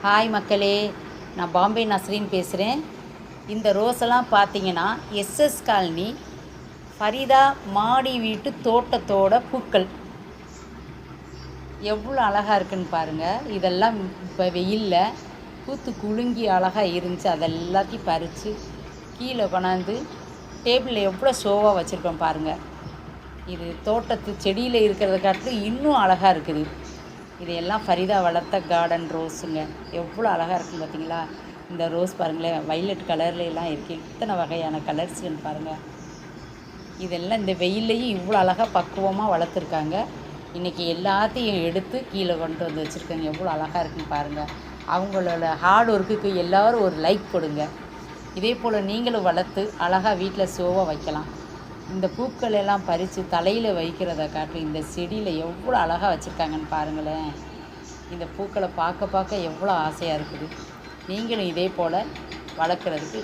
Hi மக்களே, நான் பாம்பே நஸ்ரீன் பேசுகிறேன். இந்த ரோஸெல்லாம் பார்த்தீங்கன்னா எஸ்எஸ் காலனி ஃபரிதா மாடி வீட்டு தோட்டத்தோட பூக்கள் எவ்வளோ அழகாக இருக்குன்னு பாருங்கள். இதெல்லாம் இப்போ வெயிலில் பூத்து குலுங்கி அழகாக இருந்துச்சு. அதெல்லாத்தையும் பறித்து கீழே கொண்டாந்து டேபிளில் எவ்வளோ ஷோவாக வச்சுருக்கோம் பாருங்கள். இது தோட்டத்து செடியில் இருக்கிறத காட்டிலும் இன்னும் அழகாக இருக்குது. இதையெல்லாம் ஃபரிதா வளர்த்த கார்டன் ரோஸுங்க. எவ்வளோ அழகாக இருக்குன்னு பார்த்தீங்களா? இந்த ரோஸ் பாருங்களேன், வைலட் கலர்லாம் இருக்குது. இத்தனை வகையான கலர்ஸுன்னு பாருங்கள். இதெல்லாம் இந்த வெயில்லையும் இவ்வளோ அழகாக பக்குவமாக வளர்த்துருக்காங்க. இன்றைக்கி எல்லாத்தையும் எடுத்து கீழே கொண்டு வந்து வச்சுருக்காங்க. எவ்வளோ அழகாக இருக்குன்னு பாருங்கள். அவங்களோட ஹார்ட் ஒர்க்குக்கு எல்லோரும் ஒரு லைக் கொடுங்க. இதே போல் நீங்களும் வளர்த்து அழகாக வீட்டில் ஷோவாக வைக்கலாம். இந்த பூக்கள் எல்லாம் பறித்து தலையில் வைக்கிறத காட்டி இந்த செடியில் எவ்வளோ அழகாக வச்சுருக்காங்கன்னு பாருங்களேன். இந்த பூக்களை பார்க்க பார்க்க எவ்வளோ ஆசையாக இருக்குது. நீங்களும் இதே போல் வளர்க்குறதுக்கு